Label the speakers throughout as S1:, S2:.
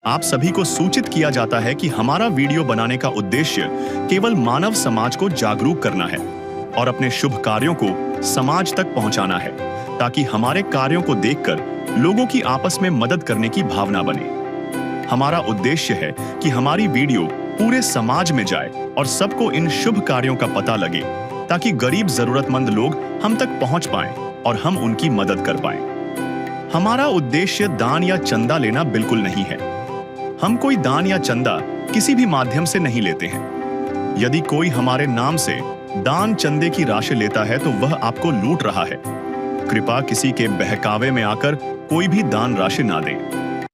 S1: आप सभी को सूचित किया जाता है कि हमारा वीडियो बनाने का उद्देश्य केवल मानव समाज को जागरूक करना है और अपने शुभ कार्यों को समाज तक पहुंचाना है, ताकि हमारे कार्यों को देखकर लोगों की आपस में मदद करने की भावना बने। हमारा उद्देश्य है कि हमारी वीडियो पूरे समाज में जाए और सबको इन शुभ कार्यों का पता लगे, ताकि गरीब जरूरतमंद लोग हम तक पहुंच पाएं और हम उनकी मदद कर पाएं। हमारा उद्देश्य दान या चंदा लेना बिल्कुल नहीं है। हम कोई दान या चंदा किसी भी माध्यम से नहीं लेते हैं। यदि कोई हमारे नाम से दान चंदे की राशि लेता है तो वह आपको लूट रहा है। कृपया किसी के बहकावे में आकर कोई भी दान राशि ना दें।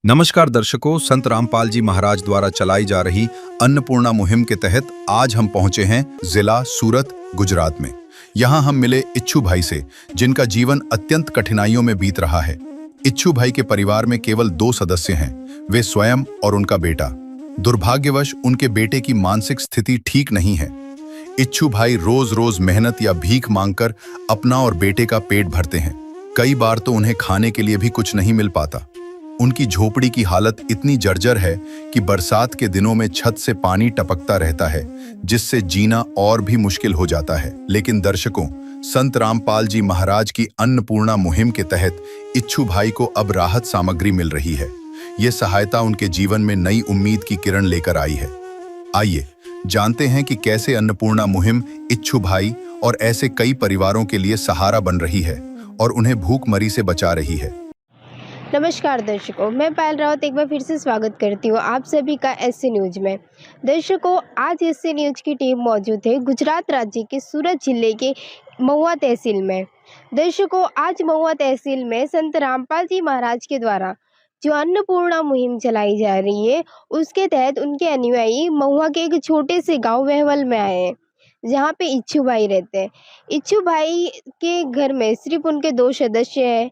S2: नमस्कार दर्शकों, संत रामपाल जी महाराज द्वारा चलाई जा रही अन्नपूर्णा मुहिम के तहत आज हम पहुंचे हैं जिला सूरत, गुजरात में। यहां हम मिले इच्छू भाई से, जिनका जीवन अत्यंत कठिनाइयों में बीत रहा है। इच्छू भाई के परिवार में केवल 2 सदस्य हैं, वे स्वयं और उनका बेटा। दुर्भाग्यवश उनके बेटे की मानसिक स्थिति ठीक नहीं है। इच्छू भाई रोज रोज मेहनत या भीख मांगकर अपना और बेटे का पेट भरते हैं। कई बार तो उन्हें खाने के लिए भी कुछ नहीं मिल पाता। उनकी झोपड़ी की हालत इतनी जर्जर है कि बरसात के दिनों में छत से पानी टपकता रहता है, जिससे जीना और भी मुश्किल हो जाता है। लेकिन दर्शकों, संत रामपाल जी महाराज की अन्नपूर्णा मुहिम के तहत इच्छू भाई को अब राहत सामग्री मिल रही है। ये सहायता उनके जीवन में नई उम्मीद की किरण लेकर आई है। आइए जानते हैं कि कैसे अन्नपूर्णा मुहिम इच्छू भाई और ऐसे कई परिवारों के लिए सहारा बन रही है और उन्हें भूखमरी से बचा रही है।
S3: नमस्कार दर्शकों, मैं पायल रावत एक बार फिर से स्वागत करती हूँ आप सभी का एससी न्यूज में। दर्शकों, आज एससी न्यूज की टीम मौजूद है गुजरात राज्य के सूरत जिले के महुआ तहसील में। दर्शकों, आज महुआ तहसील में संत रामपाल जी महाराज के द्वारा जो अन्नपूर्णा मुहिम चलाई जा रही है, उसके तहत उनके अनुयायी महुआ के एक छोटे से गाँव वेहवल में आए हैं, जहाँ पे इच्छू भाई रहते हैं। इच्छू भाई के घर में सिर्फ उनके 2 सदस्य हैं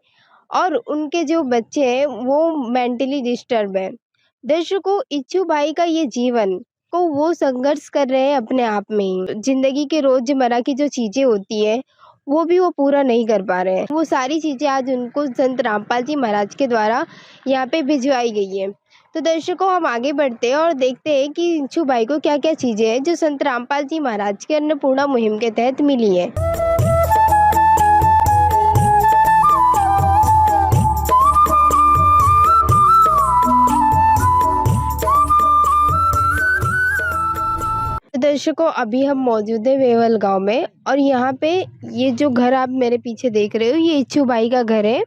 S3: और उनके जो बच्चे हैं वो मेंटली डिस्टर्ब हैं। दर्शकों, इच्छू भाई का ये जीवन को वो संघर्ष कर रहे हैं अपने आप में ही। जिंदगी के रोजमर्रा की जो चीजें होती है वो भी वो पूरा नहीं कर पा रहे हैं। वो सारी चीजें आज उनको संत रामपाल जी महाराज के द्वारा यहाँ पे भिजवाई गई है। तो दर्शकों, हम आगे बढ़ते हैं और देखते हैं कि इच्छू भाई को क्या क्या चीजें हैं जो संत रामपाल जी महाराज के अन्नपूर्णा मुहिम के तहत मिली है। दर्शकों, अभी हम मौजूद है वेवल गांव में और यहाँ पे ये जो घर आप मेरे पीछे देख रहे हो, ये इच्छू भाई का घर है।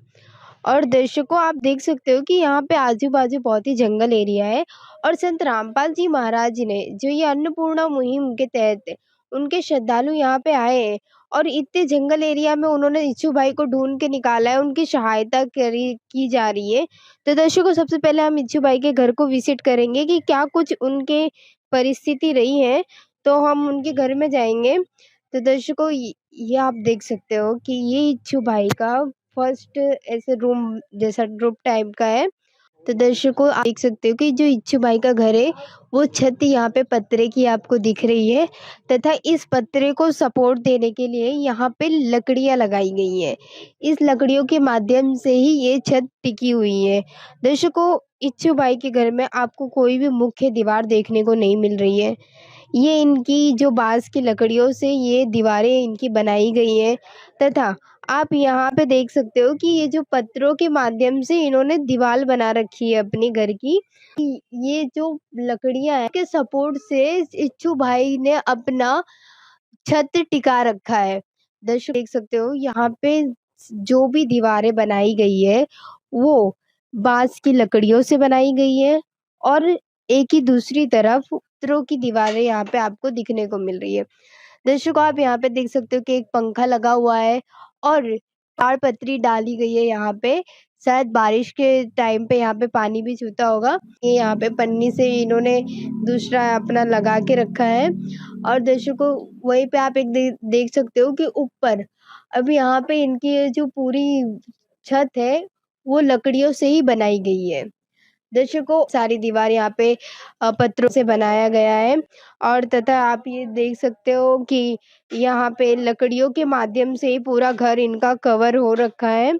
S3: और दर्शकों, आप देख सकते हो कि यहाँ पे आजू बाजू बहुत ही जंगल एरिया है और संत रामपाल जी महाराज ने जो ये अन्नपूर्णा मुहिम के तहत उनके श्रद्धालु यहाँ पे आए हैं और इतने जंगल एरिया में उन्होंने इच्छू भाई को ढूंढ के निकाला है, उनकी सहायता की जा रही है। तो दर्शकों, सबसे पहले हम इच्छू भाई के घर को विजिट करेंगे कि क्या कुछ उनके परिस्थिति रही है, तो हम उनके घर में जाएंगे। तो दर्शकों, ये आप देख सकते हो कि ये इच्छू भाई का फर्स्ट ऐसे रूम जैसा रूम टाइप का है। तो दर्शकों, आप देख सकते हो कि जो इच्छू भाई का घर है वो छत यहाँ पे पत्रे की आपको दिख रही है, तथा इस पत्रे को सपोर्ट देने के लिए यहाँ पे लकड़ियाँ लगाई गई हैं। इस लकड़ियों के माध्यम से ही ये छत टिकी हुई है। दर्शकों, इच्छू भाई के घर में आपको कोई भी मुख्य दीवार देखने को नहीं मिल रही है। ये इनकी जो बांस की लकड़ियों से ये दीवारें इनकी बनाई गई हैं, तथा आप यहाँ पे देख सकते हो कि ये जो पत्रों के माध्यम से इन्होंने दीवार बना रखी है अपने घर की। ये जो लकड़ियां हैं के सपोर्ट से इच्छू भाई ने अपना छत टिका रखा है। दर्शक देख सकते हो यहाँ पे जो भी दीवारें बनाई गई है वो बांस की लकड़ियों से बनाई गई है और एक ही दूसरी तरफ पत्थरों की दीवारें यहाँ पे आपको दिखने को मिल रही है। दर्शकों, आप यहाँ पे देख सकते हो कि एक पंखा लगा हुआ है और ताड़पत्री डाली गई है यहाँ पे। शायद बारिश के टाइम पे यहाँ पे पानी भी छूता होगा। ये यहाँ पे पन्नी से इन्होंने दूसरा अपना लगा के रखा है। और दर्शकों, वहीं पे आप एक देख सकते हो कि ऊपर अभी यहाँ पे इनकी ये जो पूरी छत है वो लकड़ियों से ही बनाई गई है। दर्शकों, सारी दीवार यहाँ पे पत्थरों से बनाया गया है और तथा आप ये देख सकते हो कि यहाँ पे लकड़ियों के माध्यम से ही पूरा घर इनका कवर हो रखा है।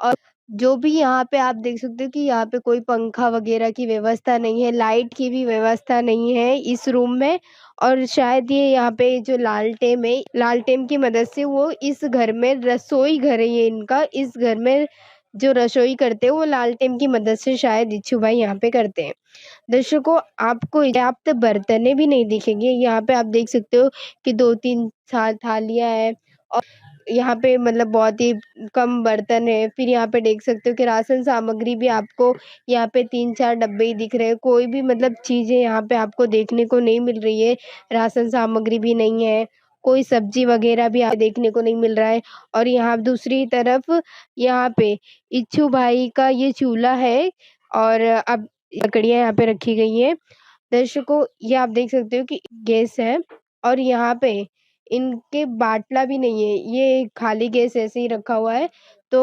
S3: और जो भी यहाँ पे आप देख सकते हो कि यहाँ पे कोई पंखा वगैरह की व्यवस्था नहीं है, लाइट की भी व्यवस्था नहीं है इस रूम में। और शायद ये यहाँ पे जो लालटेन है, लालटेन की मदद से वो इस घर में रसोई घर है ये इनका, इस घर में जो रसोई करते हैं वो लालटेन की मदद से शायद इच्छू भाई यहाँ पे करते हैं। दर्शकों, आपको पर्याप्त बर्तनें भी नहीं दिखेंगे। यहाँ पे आप देख सकते हो कि 2-3 थालियाँ है और यहाँ पे मतलब बहुत ही कम बर्तन है। फिर यहाँ पे देख सकते हो कि राशन सामग्री भी आपको यहाँ पे 3-4 डब्बे ही दिख रहे हैं। कोई भी मतलब चीज़ें यहाँ पे आपको देखने को नहीं मिल रही है। राशन सामग्री भी नहीं है, कोई सब्जी वगैरह भी देखने को नहीं मिल रहा है। और यहाँ दूसरी तरफ यहाँ पे इच्छू भाई का ये चूल्हा है और अब लकड़ियाँ यहाँ पे रखी गई हैं। दर्शकों, ये आप देख सकते हो कि गैस है और यहाँ पे इनके बाटला भी नहीं है, ये खाली गैस ऐसे ही रखा हुआ है। तो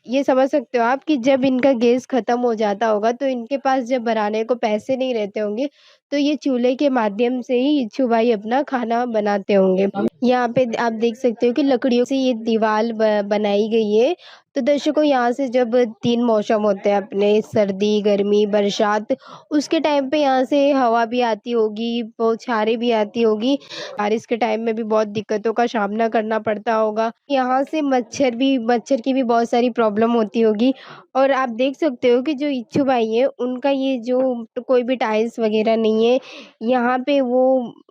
S3: ये समझ सकते हो आप कि जब इनका गैस खत्म हो जाता होगा तो इनके पास जब भराने को पैसे नहीं रहते होंगे तो ये चूल्हे के माध्यम से ही इच्छू भाई अपना खाना बनाते होंगे। यहाँ पे आप देख सकते हो कि लकड़ियों से ये दीवार बनाई गई है। तो दर्शकों, यहाँ से जब 3 मौसम होते हैं अपने, सर्दी, गर्मी, बरसात, उसके टाइम पे यहाँ से हवा भी आती होगी, बौछारें भी आती होगी। बारिश के टाइम में भी बहुत दिक्कतों का सामना करना पड़ता होगा। यहाँ से मच्छर की भी बहुत सारी प्रॉब्लम होती होगी। और आप देख सकते हो कि जो इच्छू भाई है उनका ये जो कोई भी टाइल्स वगैरह नहीं है। यहाँ पे वो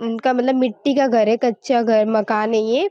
S3: उनका मतलब मिट्टी का घर है, कच्चा घर मकान है ये।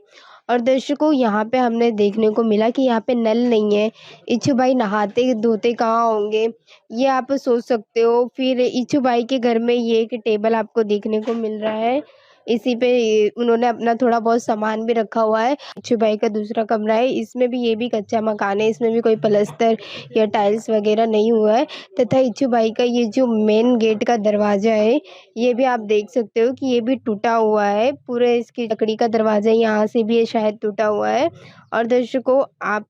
S3: और दर्शकों, यहाँ पे हमने देखने को मिला कि यहाँ पे नल नहीं है। इच्छू भाई नहाते धोते कहाँ होंगे, ये आप सोच सकते हो। फिर इच्छू भाई के घर में ये एक टेबल आपको देखने को मिल रहा है, इसी पे उन्होंने अपना थोड़ा बहुत सामान भी रखा हुआ है। इच्छू भाई का दूसरा कमरा है, इसमें भी ये भी कच्चा मकान है, इसमें भी कोई प्लास्टर या टाइल्स वगैरह नहीं हुआ है। तथा इच्छू भाई का ये जो मेन गेट का दरवाजा है, ये भी आप देख सकते हो कि ये भी टूटा हुआ है। पूरे इसकी लकड़ी का दरवाजा यहाँ से भी ये शायद टूटा हुआ है। और दर्शकों, आप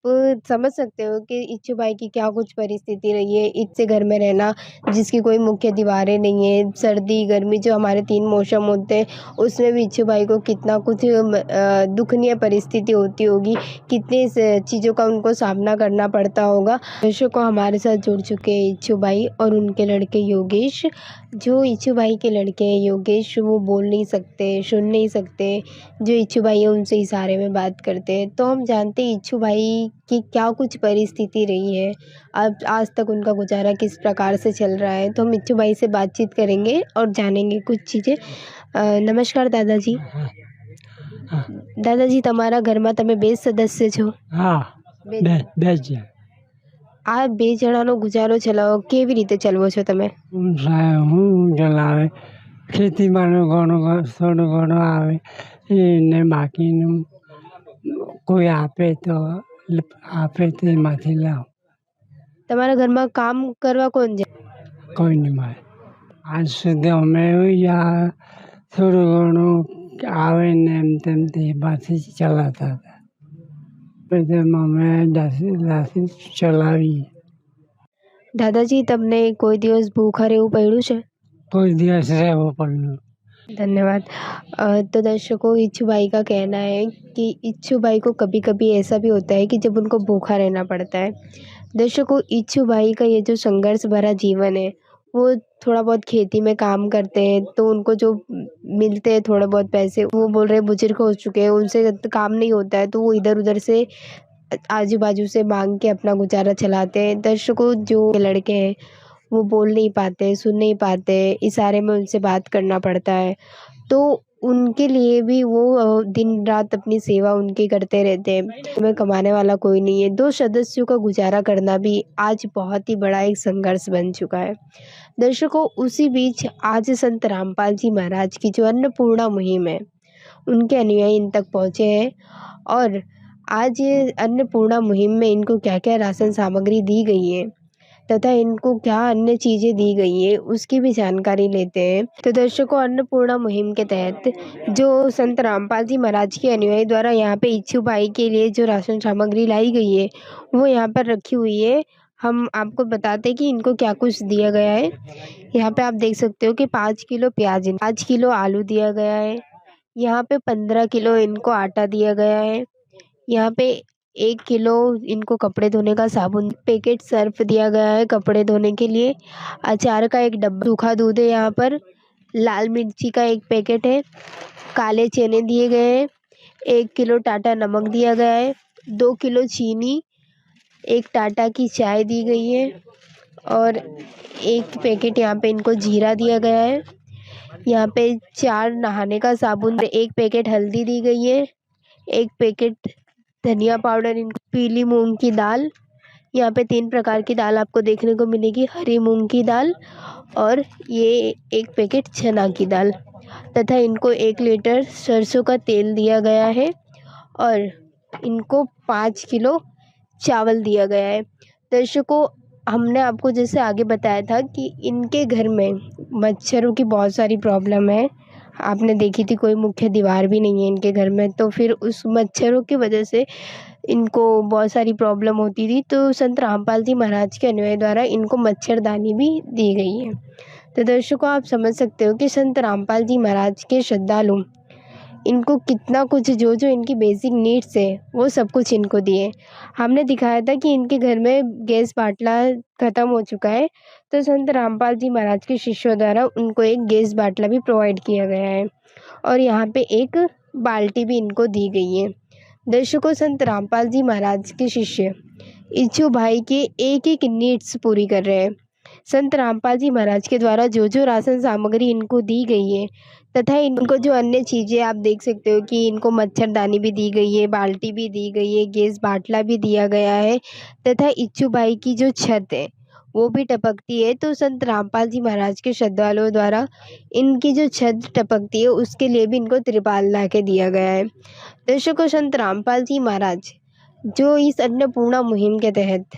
S3: समझ सकते हो कि इच्छू भाई की क्या कुछ परिस्थिति रही है इससे घर में रहना, जिसकी कोई मुख्य दीवारें नहीं है। सर्दी गर्मी जो हमारे 3 मौसम होते हैं उसमें भी इच्छू भाई को कितना कुछ दुखनीय परिस्थिति होती होगी, कितनी चीज़ों का उनको सामना करना पड़ता होगा। दर्शकों, हमारे साथ जुड़ चुके हैं इच्छू भाई और उनके लड़के योगेश। जो इच्छू भाई के लड़के हैं योगेश, वो बोल नहीं सकते, सुन नहीं सकते। जो इच्छू भाई है उनसे इशारे में बात करते हैं। तो हम जानते हैं इच्छू भाई की क्या कुछ परिस्थिति रही है, अब आज तक उनका गुजारा किस प्रकार से चल रहा है। तो हम इच्छू भाई से बातचीत करेंगे और जानेंगे कुछ चीज़ें। नमस्कार दादाजी। दादाजी, તમારા ઘરમાં તમે 2 સદસ્ય છો?
S4: હા
S3: બે
S4: બે જ છે.
S3: આ 2 જણાનો ગુજારો ચલાવો કેવી રીતે ચલાવો છો તમે?
S4: હું ચલાવે ખેતીમાંનું થોડું ઘણું આવે એને બાકીનું કોઈ આપે તો તેમાંથી લાવ.
S3: તમારા ઘરમાં કામ કરવા કોણ જાય?
S4: કોઈ નહીં મળે. આજ સુધી અમે યા થોડું ઘણું આવે ને એમ તેમ તેમાંથી ચલાવતા હતા. પછી અમે દાસી ચલાવીએ.
S3: દાદાજી, તમને કોઈ દિવસ ભૂખા રહેવું પડ્યું છે?
S4: કોઈ દિવસ રહેવું પડ્યું.
S3: धन्यवाद। तो दर्शकों, इच्छू भाई का कहना है कि इच्छू भाई को कभी कभी ऐसा भी होता है कि जब उनको भूखा रहना पड़ता है। दर्शकों, इच्छू भाई का ये जो संघर्ष भरा जीवन है, वो थोड़ा बहुत खेती में काम करते हैं तो उनको जो मिलते हैं थोड़े बहुत पैसे, वो बोल रहे बुजुर्ग हो चुके हैं, उनसे काम नहीं होता है तो वो इधर उधर से आजू बाजू से मांग के अपना गुजारा चलाते हैं। दर्शकों, जो लड़के हैं वो बोल नहीं पाते, सुन नहीं पाते, इशारे में उनसे बात करना पड़ता है। तो उनके लिए भी वो दिन रात अपनी सेवा उनकी करते रहते हैं। में कमाने वाला कोई नहीं है, 2 सदस्यों का गुजारा करना भी आज बहुत ही बड़ा एक संघर्ष बन चुका है। दर्शकों, उसी बीच आज संत रामपाल जी महाराज की जो अन्नपूर्णा मुहिम है, उनके अनुयायी इन तक पहुँचे हैं। और आज ये अन्नपूर्णा मुहिम में इनको क्या क्या राशन सामग्री दी गई है तथा इनको क्या अन्य चीज़ें दी गई है, उसकी भी जानकारी लेते हैं। तो दर्शकों, अन्नपूर्णा मुहिम के तहत जो संत रामपाल जी महाराज के अनुयायी द्वारा यहाँ पे इच्छू भाई के लिए जो राशन सामग्री लाई गई है वो यहाँ पर रखी हुई है। हम आपको बताते हैं कि इनको क्या कुछ दिया गया है। यहाँ पे आप देख सकते हो कि 5 किलो प्याज, 5 किलो आलू दिया गया है। यहाँ पे 15 किलो इनको आटा दिया गया है। यहाँ पे 1 किलो इनको कपड़े धोने का साबुन, पैकेट सर्फ दिया गया है कपड़े धोने के लिए, अचार का एक डब्बा, सूखा दूध है यहाँ पर, लाल मिर्ची का एक पैकेट है, काले चने दिए गए हैं, 1 किलो टाटा नमक दिया गया है, 2 किलो चीनी, एक टाटा की चाय दी गई है और एक पैकेट यहाँ पे इनको जीरा दिया गया है। यहाँ पे 4 नहाने का साबुन, एक पैकेट हल्दी दी गई है, एक पैकेट धनिया पाउडर, इनको पीली मूंग की दाल, यहाँ पे 3 प्रकार की दाल आपको देखने को मिलेगी, हरी मूंग की दाल और ये एक पैकेट चना की दाल, तथा इनको 1 लीटर सरसों का तेल दिया गया है और इनको 5 किलो चावल दिया गया है। दर्शकों, हमने आपको जैसे आगे बताया था कि इनके घर में मच्छरों की बहुत सारी प्रॉब्लम है। आपने देखी थी कोई मुख्य दीवार भी नहीं है इनके घर में, तो फिर उस मच्छरों की वजह से इनको बहुत सारी प्रॉब्लम होती थी। तो संत रामपाल जी महाराज के अनुयायी द्वारा इनको मच्छरदानी भी दी गई है। तो दर्शकों, आप समझ सकते हो कि संत रामपाल जी महाराज के श्रद्धालु इनको कितना कुछ, जो जो इनकी बेसिक नीड्स है वो सब कुछ इनको दिए। हमने दिखाया था कि इनके घर में गैस बाटला ख़त्म हो चुका है, तो संत रामपाल जी महाराज के शिष्यों द्वारा उनको एक गैस बाटला भी प्रोवाइड किया गया है और यहाँ पे एक बाल्टी भी इनको दी गई है। दर्शकों, संत रामपाल जी महाराज के शिष्य इच्छू भाई के एक एक नीड्स पूरी कर रहे हैं। संत रामपाल जी महाराज के द्वारा जो जो राशन सामग्री इनको दी गई है तथा इनको जो अन्य चीज़ें आप देख सकते हो कि इनको मच्छरदानी भी दी गई है, बाल्टी भी दी गई है, गैस बाटला भी दिया गया है तथा इच्छू भाई की जो छत है वो भी टपकती है। तो संत रामपाल जी महाराज के श्रद्धालुओं द्वारा इनकी जो छत टपकती है उसके लिए भी इनको त्रिपाल ला के दिया गया है। दर्शकों, संत रामपाल जी महाराज जो इस अन्नपूर्णा मुहिम के तहत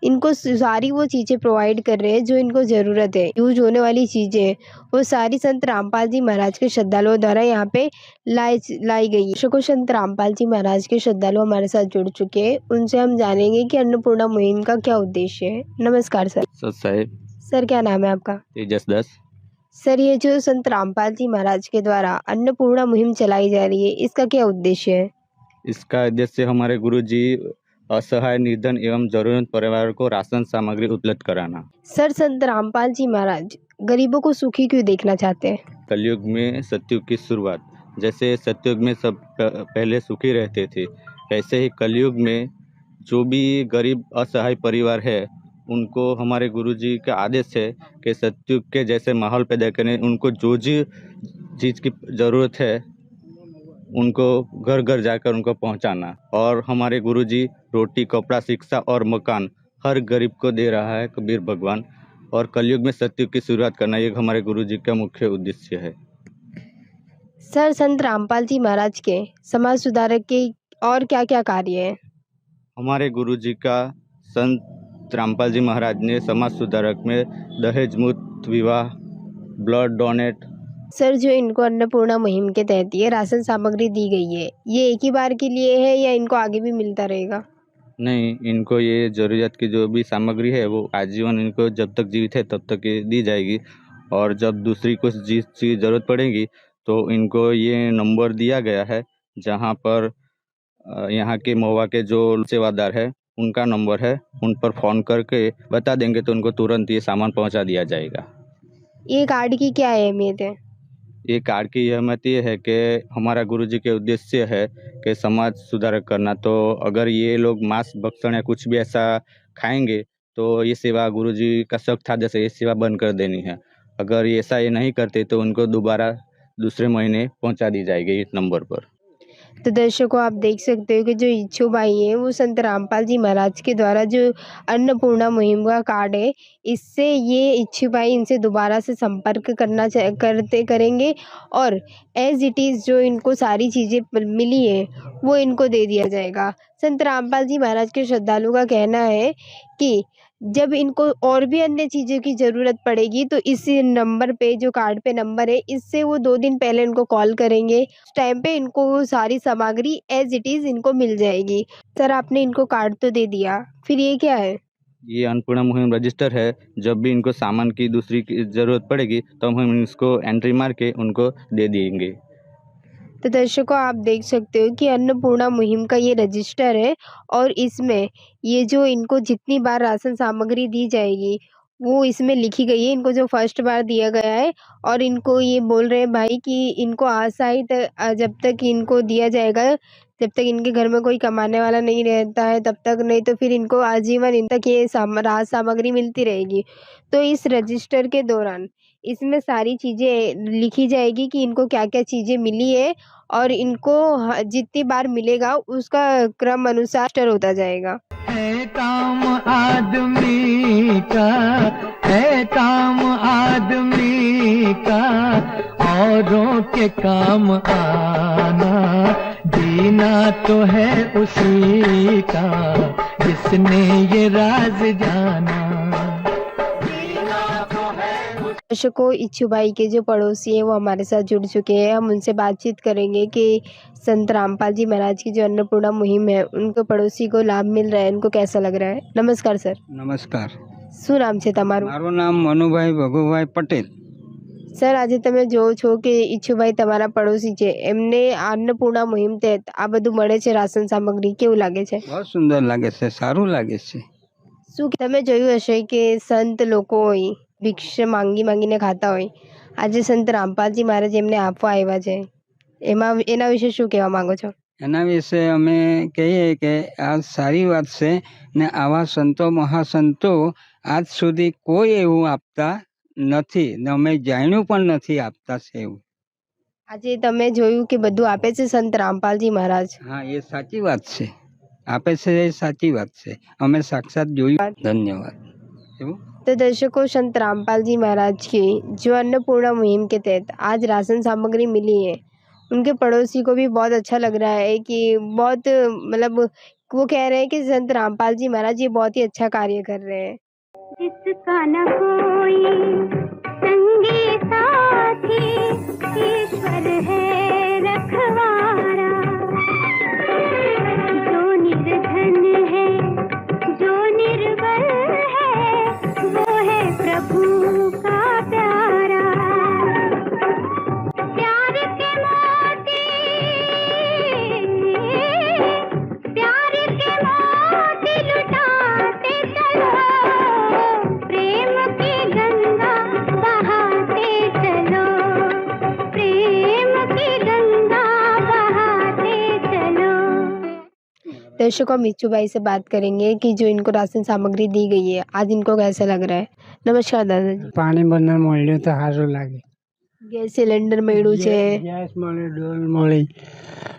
S3: इनको सारी वो चीज़ें प्रोवाइड कर रहे हैं जो इनको ज़रूरत है, यूज होने वाली चीज़ें, वो सारी संत रामपाल जी महाराज के श्रद्धालुओं द्वारा यहाँ पे लाई गई है। दर्शकों, संत रामपाल जी महाराज के श्रद्धालु हमारे साथ जुड़ चुके हैं, उनसे हम जानेंगे कि अन्नपूर्णा मुहिम का क्या उद्देश्य है। नमस्कार सर।
S5: साहेब
S3: सर, क्या नाम है आपका?
S5: तेजस दास।
S3: सर, ये जो संत रामपाल जी महाराज के द्वारा अन्नपूर्णा मुहिम चलाई जा रही है, इसका क्या उद्देश्य है?
S5: इसका उद्देश्य हमारे गुरुजी असहाय, निर्धन एवं जरूरत परिवार को राशन सामग्री उपलब्ध कराना।
S3: सर, संत रामपाल जी महाराज गरीबों को सुखी क्यों देखना चाहते हैं?
S5: कलयुग में सतयुग की शुरुआत, जैसे सतयुग में सब पहले सुखी रहते थे, ऐसे ही कलयुग में जो भी गरीब असहाय परिवार है उनको हमारे गुरुजी का आदेश है कि सतयुग के जैसे माहौल पैदा करें, उनको जो चीज़ की ज़रूरत है उनको घर घर जाकर उनको पहुंचाना। और हमारे गुरुजी रोटी, कपड़ा, शिक्षा और मकान हर गरीब को दे रहा है कबीर भगवान, और कलयुग में सतयुग की शुरुआत करना ये हमारे गुरुजी का मुख्य उद्देश्य है।
S3: सर, संत रामपाल जी महाराज के समाज सुधारक के और क्या क्या कार्य हैं?
S5: हमारे गुरुजी का संत रामपाल जी महाराज ने समाज सुधारक में दहेज मुक्त विवाह, ब्लड डोनेट।
S3: सर, जो इनको अन्नपूर्णा मुहिम के तहत ये राशन सामग्री दी गई है, ये एक ही बार के लिए है या इनको आगे भी मिलता रहेगा?
S5: नहीं, इनको ये ज़रूरत की जो भी सामग्री है वो आजीवन इनको जब तक जीवित है तब तक ये दी जाएगी, और जब दूसरी कुछ चीज़ की ज़रूरत पड़ेगी तो इनको ये नंबर दिया गया है जहाँ पर यहाँ के महुआ के जो सेवादार है उनका नंबर है, उन पर फ़ोन करके बता देंगे तो उनको तुरंत ये सामान पहुँचा दिया जाएगा।
S3: ये कार्ड की क्या अहमियत है?
S5: ये कार्ड की अहमियत ये है कि हमारा गुरुजी के उद्देश्य है कि समाज सुधारक करना, तो अगर ये लोग मांस, भक्षण या कुछ भी ऐसा खाएंगे तो ये सेवा गुरुजी का शौक था जैसे ये सेवा बंद कर देनी है। अगर ये ऐसा ये नहीं करते तो उनको दोबारा दूसरे महीने पहुंचा दी जाएगी इस नंबर पर।
S3: तो दर्शकों, आप देख सकते हो कि जो इच्छू भाई हैं वो संत रामपाल जी महाराज के द्वारा जो अन्नपूर्णा मुहिम का कार्ड है, इससे ये इच्छू भाई इनसे दोबारा से संपर्क करेंगे और एज इट इज़ जो इनको सारी चीज़ें मिली है वो इनको दे दिया जाएगा। संत रामपाल जी महाराज के श्रद्धालु का कहना है कि जब इनको और भी अन्य चीज़ों की ज़रूरत पड़ेगी तो इस नंबर पे, जो कार्ड पे नंबर है, इससे वो 2 दिन पहले इनको कॉल करेंगे, उस टाइम पे इनको वो सारी सामग्री एज इट इज़ इनको मिल जाएगी। सर, आपने इनको कार्ड तो दे दिया, फिर ये क्या है?
S5: ये अन्नपूर्णा मुहिम रजिस्टर है। जब भी इनको सामान की दूसरी की ज़रूरत पड़ेगी तो हम इसको एंट्री मार के उनको दे देंगे।
S3: तो दर्शकों आप देख सकते हो कि अन्नपूर्णा मुहिम का ये रजिस्टर है और इसमें ये जो इनको जितनी बार राशन सामग्री दी जाएगी वो इसमें लिखी गई है। इनको जो फर्स्ट बार दिया गया है और इनको ये बोल रहे हैं भाई कि इनको आशाई जब तक इनको दिया जाएगा, जब तक इनके घर में कोई कमाने वाला नहीं रहता है तब तक, नहीं तो फिर इनको आजीवन इन तक ये राहत सामग्री मिलती रहेगी। तो इस रजिस्टर के दौरान इसमें सारी चीज़ें लिखी जाएगी कि इनको क्या-क्या चीज़ें मिली है और इनको जितनी बार मिलेगा उसका क्रम अनुसार रजिस्टर होता जाएगा।
S6: है काम आदमी का, है काम आदमी का, औरों के काम आना, जीना तो है उसी का जिसने ये राज जाना।
S3: दर्शकों इच्छू भाई के जो पड़ोसी है वो हमारे साथ जुड़ चुके हैं। हम उनसे बातचीत करेंगे कि संत रामपाल जी महाराज की जो अन्नपूर्णा मुहिम है उनको पड़ोसी को लाभ मिल रहा है, उनको कैसा लग रहा है। नमस्कार सर।
S7: નમસ્કાર,
S3: શું નામ છે તમારું?
S7: મારું નામ મનુભાઈ ભગુભાઈ પટેલ।
S3: સર આજે તમે જોવો છો કે ઈચ્છુભાઈ તમારા પડોશી છે, એમને अन्नपूर्णा મુહિમ તહેત આ બધું મળે છે રાશન સામગ્રી, કેવું લાગે છે?
S7: બહુ સુંદર લાગે છે, સારું લાગે છે।
S3: શું તમે જોયું હશે કે સંત લોકો હોય ભિક્ષ માંગીને ખાતા હોય, આજે સંત રામપાલજી મહારાજ એમને આપવા આવ્યા છે, એના વિશે શું કહેવા માંગો છો?
S7: એના વિશે અમે કહીએ કે આ સારી વાત છે ને આવા સંતો મહાસંતો આજ સુધી કોઈ એવું આપતા નથી ને અમે જાણ્યું પણ નથી આપતા છે એવું।
S3: આજે તમે જોયું કે બધું આપે છે સંત રામપાલજી મહારાજ।
S7: હા, એ સાચી વાત છે, આપે છે એ સાચી વાત છે, અમે સાક્ષાત જોયું। ધન્યવાદ। એવું
S3: तो दर्शकों संत रामपाल जी महाराज की जो अन्नपूर्णा मुहिम के तहत आज राशन सामग्री मिली है, उनके पड़ोसी को भी बहुत अच्छा लग रहा है कि बहुत मतलब वो कह रहे हैं कि संत रामपाल जी महाराज ये बहुत ही अच्छा कार्य कर रहे हैं।
S8: जिसका न कोई संगी साथी, ईश्वर है रखवारा, जो निर्धन है जो निर्बल है वो है प्रभु का प्यारा। प्यार के मोती, प्यार के मोती लुटाते चलो, प्रेम की गंगा बहाते चलो, प्रेम की गंगा बहाते चलो।
S3: दर्शकों हम इच्छू भाई से बात करेंगे कि जो इनको राशन सामग्री दी गई है आज इनको कैसा लग रहा है। नमस्कार दादाजी।
S4: પાણી બંને મળ્યું તો સારું લાગે।
S3: गैस सिलेंडर મળ્યું છે,
S4: ગેસ મળે,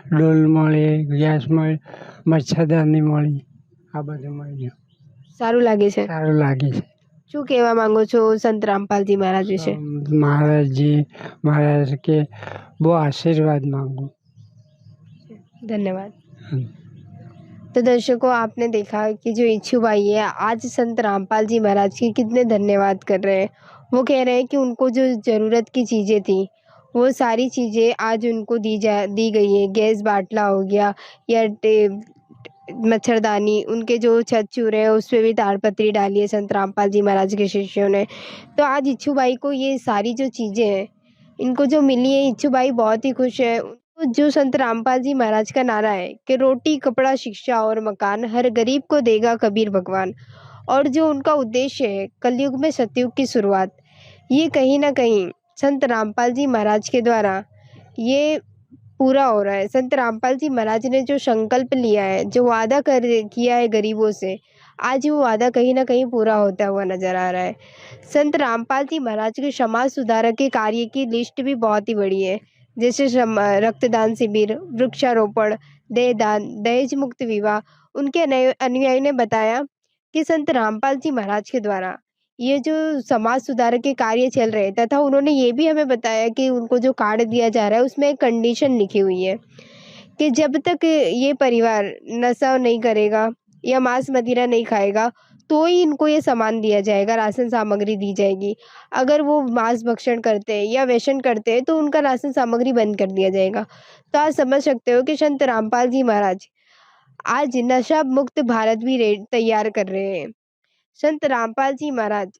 S4: ડોલ મળી, ગેસ મળી, મચ્છરદાની મળી, આ બધું મળ્યું,
S3: સારું લાગે છે।
S4: સારું લાગે છે।
S3: શું કહેવા માંગો છો સંત રામપાલજી મહારાજ વિશે?
S4: મહારાજ કે બહુ આશીર્વાદ માંગુ।
S3: धन्यवाद। तो दर्शकों आपने देखा कि जो इच्छू भाई है आज संत रामपाल जी महाराज की कितने धन्यवाद कर रहे हैं। वो कह रहे हैं कि उनको जो ज़रूरत की चीज़ें थी वो सारी चीज़ें आज उनको दी गई है। गैस बाटला हो गया या मच्छरदानी, उनके जो छत चूरे हैं उस पर भी ताड़पत्री डाली है संत रामपाल जी महाराज के शिष्यों ने। तो आज इच्छू भाई को ये सारी जो चीज़ें हैं इनको जो मिली है, इच्छू भाई बहुत ही खुश है। जो संत रामपाल जी महाराज का नारा है कि रोटी कपड़ा शिक्षा और मकान हर गरीब को देगा कबीर भगवान, और जो उनका उद्देश्य है कलयुग में सतयुग की शुरुआत, ये कहीं ना कहीं संत रामपाल जी महाराज के द्वारा ये पूरा हो रहा है। संत रामपाल जी महाराज ने जो संकल्प लिया है, जो वादा किया है गरीबों से, आज वो वादा कहीं ना कहीं पूरा होता हुआ नजर आ रहा है। संत रामपाल जी महाराज के समाज सुधारक के कार्य की लिस्ट भी बहुत ही बड़ी है, जैसे रक्तदान शिविर, वृक्षारोपण, देहदान, दहेज मुक्त विवाह। उनके अनुयायी ने बताया कि संत रामपाल जी महाराज के द्वारा ये जो समाज सुधार के कार्य चल रहे हैं, तथा उन्होंने ये भी हमें बताया कि उनको जो कार्ड दिया जा रहा है उसमें एक कंडीशन लिखी हुई है कि जब तक ये परिवार नशा नहीं करेगा या मांस मदिरा नहीं खाएगा तो ही इनको ये सामान दिया जाएगा, राशन सामग्री दी जाएगी। अगर वो मांस भक्षण करते हैं या व्यसन करते हैं तो उनका राशन सामग्री बंद कर दिया जाएगा। तो आप समझ सकते हो कि संत रामपाल जी महाराज आज नशा मुक्त भारत भी तैयार कर रहे हैं। संत रामपाल जी महाराज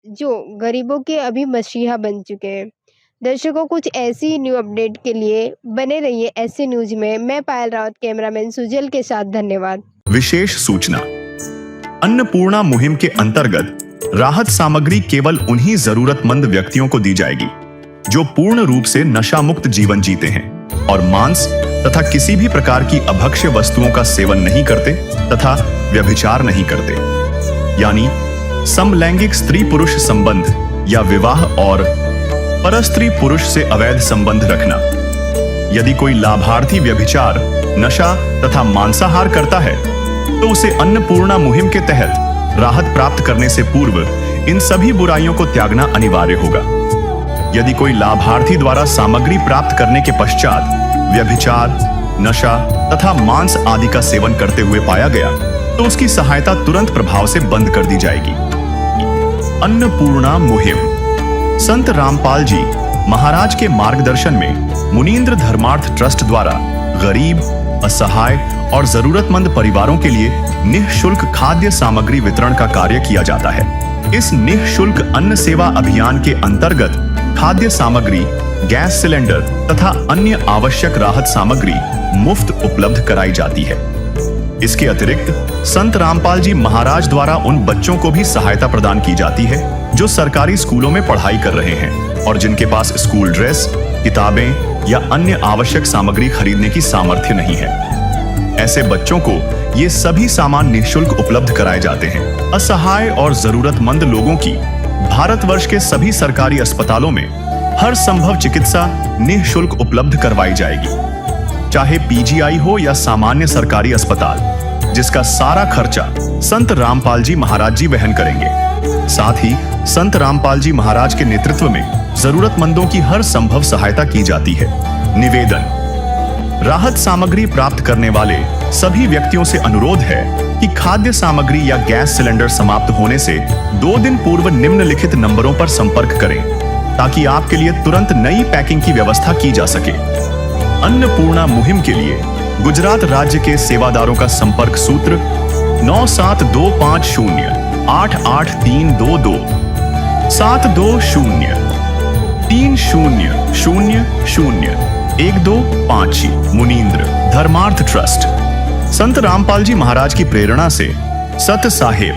S3: जो गरीबों के अभी मसीहा बन चुके हैं। दर्शकों, कुछ ऐसी न्यू अपडेट के लिए बने रहिए ऐसे न्यूज में। मैं पायल रावत, कैमरामैन सुजल के साथ। धन्यवाद।
S1: विशेष सूचना, अन्नपूर्णा मुहिम के अंतर्गत राहत सामग्री केवल उन्हीं जरूरतमंद व्यक्तियों को दी जाएगी जो पूर्ण रूप से नशा मुक्त जीवन जीते हैं और मांस तथा किसी भी प्रकार की अभक्ष्य वस्तुओं का सेवन नहीं करते तथा व्यभिचार नहीं करते, यानी समलैंगिक स्त्री पुरुष संबंध या विवाह और परस्त्री पुरुष से अवैध संबंध रखना। यदि कोई लाभार्थी व्यभिचार, नशा तथा मांसाहार करता है तो उसे अन्नपूर्णा मुहिम के तहत राहत प्राप्त करने से पूर्व इन सभी बुराइयों को त्यागना अनिवार्य होगा। यदि कोई लाभार्थी द्वारा सामग्री प्राप्त करने के पश्चात व्यभिचार, नशा तथा मांस आदि का सेवन करते हुए पाया गया तो उसकी सहायता तुरंत प्रभाव से बंद कर दी जाएगी। अन्नपूर्णा मुहिम संत रामपाल जी महाराज के मार्गदर्शन में मुनींद्र धर्मार्थ ट्रस्ट द्वारा गरीब, असहाय और जरूरतमंद परिवारों के लिए निःशुल्क खाद्य सामग्री वितरण का कार्य किया जाता है। इस निःशुल्क अन्न सेवा अभियान के अंतर्गत खाद्य सामग्री, गैस सिलेंडर तथा अन्य आवश्यक राहत सामग्री मुफ्त उपलब्ध कराई जाती है। इसके अतिरिक्त संत रामपाल जी महाराज द्वारा उन बच्चों को भी सहायता प्रदान की जाती है जो सरकारी स्कूलों में पढ़ाई कर रहे हैं और जिनके पास स्कूल ड्रेस, किताबें या अन्य आवश्यक सामग्री खरीदने की सामर्थ्य नहीं है। ऐसे बच्चों को ये सभी सामान निःशुल्क उपलब्ध कराए जाते हैं। असहाय और जरूरतमंद लोगों की भारतवर्ष के सभी सरकारी अस्पतालों में हर संभव चिकित्सा निःशुल्क उपलब्ध करवाई जाएगी, चाहे पीजीआई हो या सामान्य सरकारी अस्पताल, जिसका सारा खर्चा संत रामपाल जी महाराज जी वहन करेंगे। साथ ही संत रामपाल जी महाराज के नेतृत्व में जरूरतमंदों की हर संभव सहायता की जाती है। निवेदन, राहत सामग्री प्राप्त करने वाले सभी व्यक्तियों से अनुरोध है कि खाद्य सामग्री या गैस सिलेंडर समाप्त होने से 2 दिन पूर्व निम्नलिखित नंबरों पर संपर्क करें ताकि आपके लिए तुरंत नई पैकिंग की व्यवस्था की जा सके। अन्नपूर्णा मुहिम के लिए गुजरात राज्य के सेवादारों का संपर्क सूत्र 9725088322 720300125 मुनींद्र धर्मार्थ ट्रस्ट। संत रामपाल जी महाराज की प्रेरणा से सत साहेब